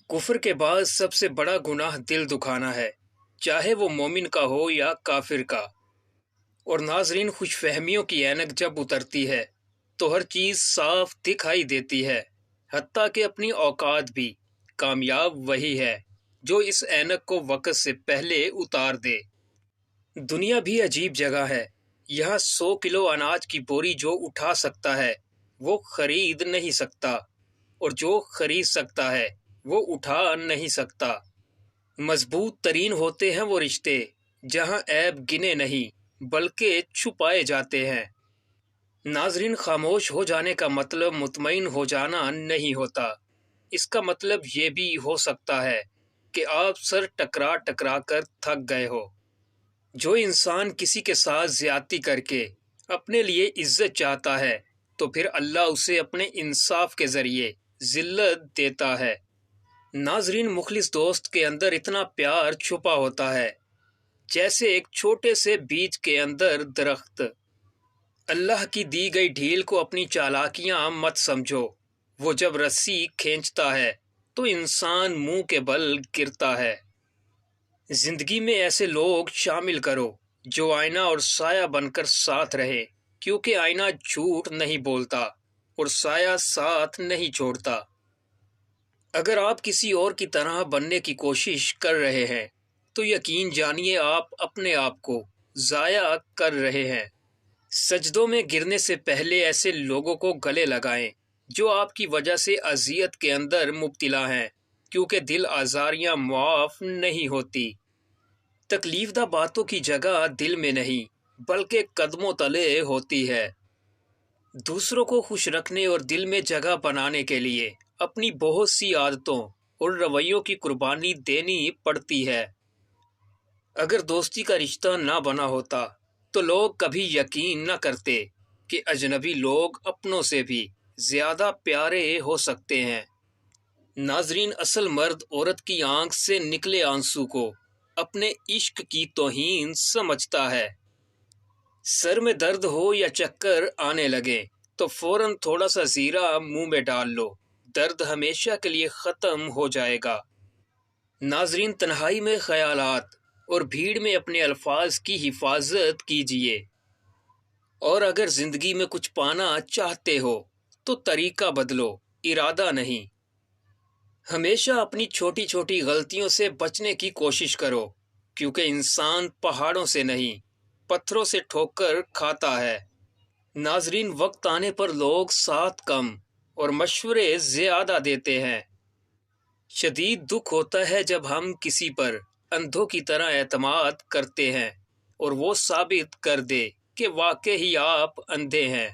کفر کے بعد سب سے بڑا گناہ دل دکھانا ہے، چاہے وہ مومن کا ہو یا کافر کا۔ اور ناظرین، خوش فہمیوں کی اینک جب اترتی ہے تو ہر چیز صاف دکھائی دیتی ہے، حتیٰ کہ اپنی اوقات بھی۔ کامیاب وہی ہے جو اس اینک کو وقت سے پہلے اتار دے۔ دنیا بھی عجیب جگہ ہے۔ یہاں 100 کلو اناج کی بوری جو اٹھا سکتا ہے وہ خرید نہیں سکتا، اور جو خرید سکتا ہے وہ اٹھا نہیں سکتا۔ مضبوط ترین ہوتے ہیں وہ رشتے جہاں عیب گنے نہیں بلکہ چھپائے جاتے ہیں۔ ناظرین، خاموش ہو جانے کا مطلب مطمئن ہو جانا نہیں ہوتا۔ اس کا مطلب یہ بھی ہو سکتا ہے کہ آپ سر ٹکرا ٹکرا کر تھک گئے ہو۔ جو انسان کسی کے ساتھ زیادتی کر کے اپنے لیے عزت چاہتا ہے تو پھر اللہ اسے اپنے انصاف کے ذریعے ذلت دیتا ہے۔ ناظرین، مخلص دوست کے اندر اتنا پیار چھپا ہوتا ہے جیسے ایک چھوٹے سے بیج کے اندر درخت۔ اللہ کی دی گئی ڈھیل کو اپنی چالاکیاں مت سمجھو۔ وہ جب رسی کھینچتا ہے تو انسان منہ کے بل گرتا ہے۔ زندگی میں ایسے لوگ شامل کرو جو آئینہ اور سایہ بن کر ساتھ رہے، کیونکہ آئینہ جھوٹ نہیں بولتا اور سایہ ساتھ نہیں چھوڑتا۔ اگر آپ کسی اور کی طرح بننے کی کوشش کر رہے ہیں تو یقین جانیے آپ اپنے آپ کو ضائع کر رہے ہیں۔ سجدوں میں گرنے سے پہلے ایسے لوگوں کو گلے لگائیں جو آپ کی وجہ سے اذیت کے اندر مبتلا ہیں، کیونکہ دل آزاریاں معاف نہیں ہوتی۔ تکلیف دہ باتوں کی جگہ دل میں نہیں بلکہ قدموں تلے ہوتی ہے۔ دوسروں کو خوش رکھنے اور دل میں جگہ بنانے کے لیے اپنی بہت سی عادتوں اور رویوں کی قربانی دینی پڑتی ہے۔ اگر دوستی کا رشتہ نہ بنا ہوتا تو لوگ کبھی یقین نہ کرتے کہ اجنبی لوگ اپنوں سے بھی زیادہ پیارے ہو سکتے ہیں۔ ناظرین، اصل مرد عورت کی آنکھ سے نکلے آنسو کو اپنے عشق کی توہین سمجھتا ہے۔ سر میں درد ہو یا چکر آنے لگے تو فوراً تھوڑا سا زیرہ منہ میں ڈال لو، درد ہمیشہ کے لیے ختم ہو جائے گا۔ ناظرین، تنہائی میں خیالات اور بھیڑ میں اپنے الفاظ کی حفاظت کیجیے، اور اگر زندگی میں کچھ پانا چاہتے ہو تو طریقہ بدلو، ارادہ نہیں۔ ہمیشہ اپنی چھوٹی چھوٹی غلطیوں سے بچنے کی کوشش کرو، کیونکہ انسان پہاڑوں سے نہیں پتھروں سے ٹھوکر کھاتا ہے۔ ناظرین، وقت آنے پر لوگ ساتھ کم اور مشورے زیادہ دیتے ہیں۔ شدید دکھ ہوتا ہے جب ہم کسی پر اندھوں کی طرح اعتماد کرتے ہیں اور وہ ثابت کر دے کہ واقعی آپ اندھے ہیں۔